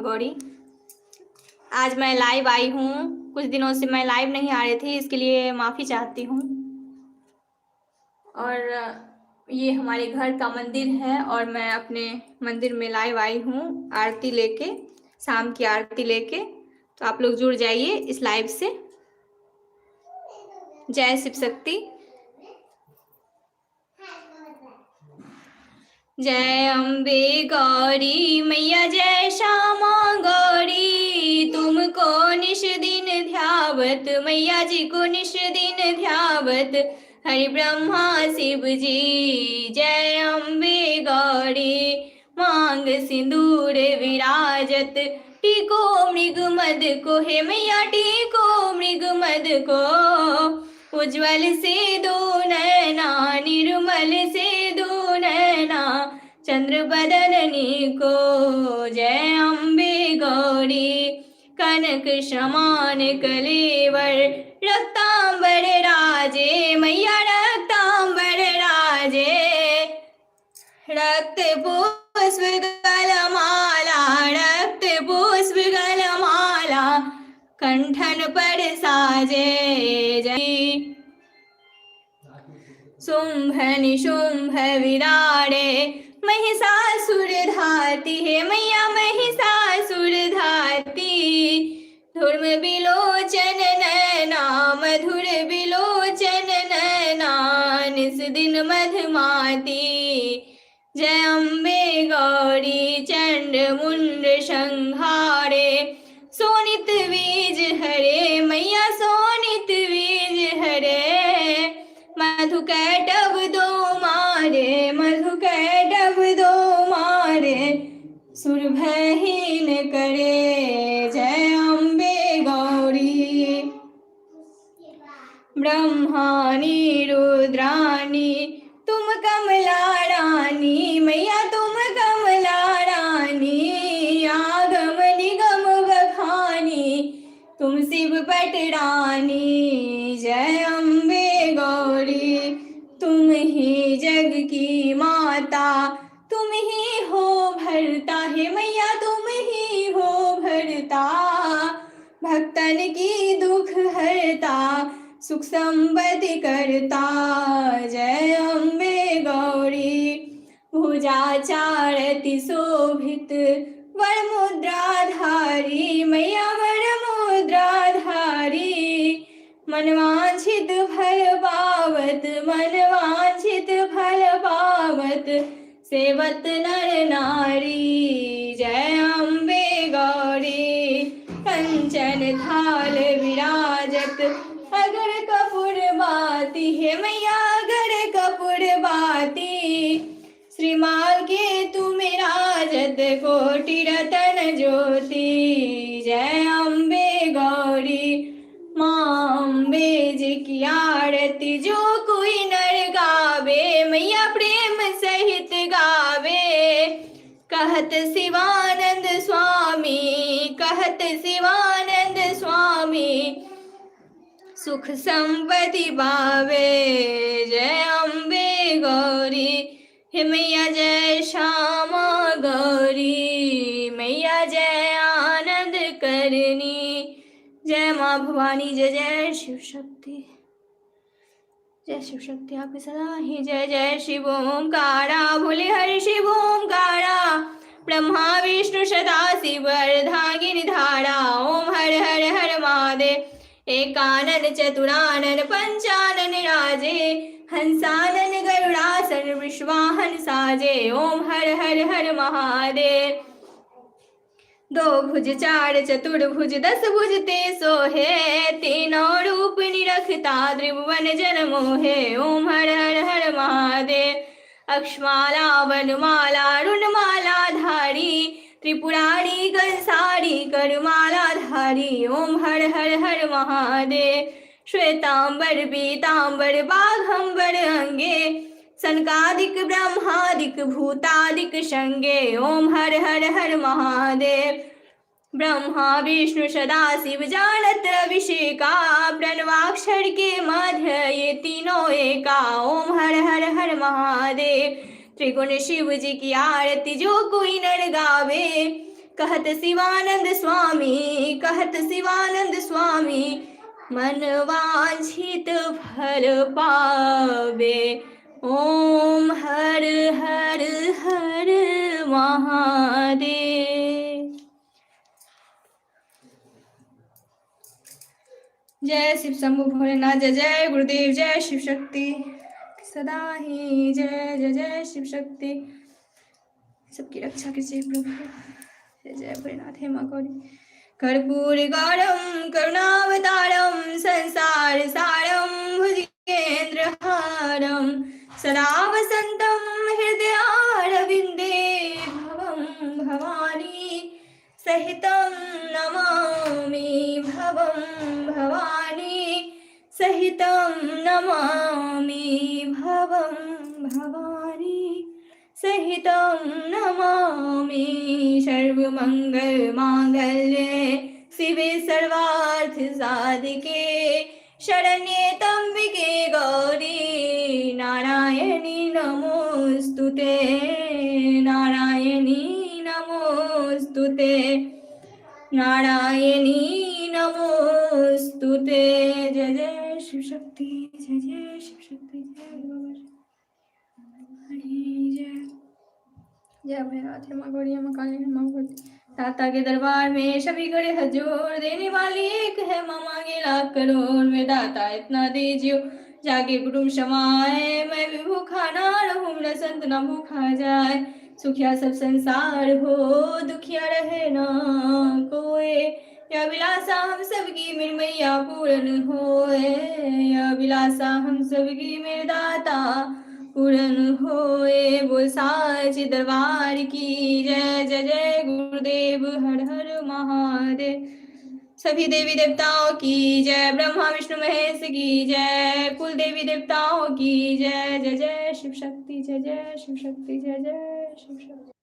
गौरी। आज मैं लाइव आई हूँ। कुछ दिनों से मैं लाइव नहीं आ रही थी, इसके लिए माफ़ी चाहती हूँ। और ये हमारे घर का मंदिर है और मैं अपने मंदिर में लाइव आई हूँ आरती लेके, शाम की आरती लेके। तो आप लोग जुड़ जाइए इस लाइव से। जय शिव शक्ति। जय अम्बे गौरी मैया, जय श्यामा गौरी। तुमको निश दिन ध्यावत, मैया जी को निश दिन ध्यावत, हरि ब्रह्मा शिव जी। जय अम्बे गौरी। मांग सिंदूर विराजत, टीको मृग मद को, हे मैया टीको मृग मद को। उज्ज्वल से दो नैना, निर्मल से दो नैना, चंद्र बदननी को। जय अम्बे गौरी। कनक समान कलेवर, रक्तांबर राजे, मैया रक्तांबर राजे। रक्त पुष्प गलमाला, रक्त पुष्प गलमाला, कंठन पर साजे। जय शुंभ निशुंभ विराड़े, महिषासुर धाती, हे मैया महिषासुर धाती। धूर्म बिलोचन नैना, मधुर बिलोचन नैना, निस दिन मधुमाती। जय अम्बे गौरी। चंड मुंड संहारे, सोनित बीज हरे, मैया सोनित बीज हरे। मधु कैटब दो मारे, मधु कैटब दो मारे, सुर भयहीन करे। जय अम्बे गौरी। ब्रह्मानी रुद्रानी, तुम कमला रानी, मैया तुम कमला रानी। आगम निगम बखानी, तुम शिव पटरानी। जय अम्बे गौरी। तुम ही जग की माता, तुम ही हो भरता, हे मैया तुम ही हो भरता। भक्तन की दुख हरता, सुख संपत्ति करता। जय अम्बे गौरी। भुजाचारति शोभित, वर मुद्राधारी, मैया वर मुद्राधारी। मनवांछित फल पावत, मनवांछित फल पावत, सेवत नर नारी। जय अम्बे गौरी। कंचन थाल विराजत, अगर कपूर बाती, हे मैया अगर कपूर बाती। श्रीमाल के तुम राजत, कोटि रतन ज्योति। जय अम्बे गौरी। माँ अम्बे जी की आरती जो कोई नर गावे, मैया प्रेम सहित गावे। कहत शिवानंद स्वामी, कहत शिवानंद स्वामी, सुख संपत्ति पावे। जय अम्बे गौरी। हे मैया जय श्यामा गौरी, मैया जय आनंद करनी। जय माँ भवानी, जय जय शिव शक्ति। जय शिव शक्ति आपके सदा ही। जय जय शिव ओंकारा, भोले हरि शिव ओंकारा। ब्रह्मा विष्णु सदा शिव, अर्धांगिनी धारा। ओम हर हर हर महादेव। एकानन चतुरानन पंचानन राजे, हंसानन गरुड़ासन विश्वाहन साजे। ओम हर हर हर महादेव। दो भुज चार चतुर्भुज, दस भुज ते सोहे, तीनों रूप निरखता, त्रिभुवन जन मोहे। ओम हर हर हर महादेव। अक्षमाला वनमाला रुणमाला धारी, त्रिपुरारी कंसारी करमाला धारी। ओम हर हर हर महादेव। श्वेतांबर पीतांबर बाघंबर अंगे, सनकादिक ब्रह्मादिक भूतादिक संगे। ओम हर हर हर महादेव। ब्रह्मा विष्णु सदा शिव जानत अभिषेका, प्रणवाक्षर के मध्य ये तीनों एका। ओम हर हर हर महादेव। त्रिगुण शिव जी की आरती जो कोई नर गावे, कहत शिवानंद स्वामी, कहत शिवानंद स्वामी, मन वांछित फल पावे। ओम हर हर हर महादेव। जय शिव शंभु भोलेनाथ, जय जय गुरुदेव, जय शिव शक्ति सदा ही, जय जय जय शिव शक्ति, सबकी रक्षा कीजिए प्रभु। जय जय भोलेनाथ, हे माँ गौरी। कर्पूर गौरम करुणावतारम संसार सारम भुजगेंद्र हारम सदा वसंतम हृदयारविंदे भवम भवानी सहितं नमामि, भवं भवानी सहितं नमामि, भवं भवानी सहितं नमामि। सर्वमंगल मांगल्ये शिवे सर्वार्थ साधिके शरण्ये त्र्यंबके गौरी नारायणी नमोस्तुते, नारायणी नमोस्तुते, नारायणी नमोस्तुते। जय जय शिव शक्ति, जय जय शिव शक्ति, जय बाबा जय। जय भैरवनाथ, माँ गौरी, माँ काली, माँ भगवती। दाता के दरबार में सभी करे हजूर, देने वाली एक है, माँ मांगे लाख करोड़। में दाता इतना दीजियो जाके गुरु समाए, मैं भी भूखा ना रहूं, मेरा संत ना भूखा जाए। सुखिया सब संसार हो, दुखिया रहे ना कोई, या अभिलाषा हम सबकी मेरी मैया पूर्ण होए, या अभिलाषा हम सबकी मेरे दाता पूर्ण होए। बोल साच दरबार की जय, जय जय गुरुदेव, हर हर महादेव। सभी देवी देवताओं की जय, ब्रह्मा विष्णु महेश की जय, कुल देवी देवताओं की जय। जय जय शिव शक्ति, जय जय शिव शक्ति, जय जय शिव शक्ति।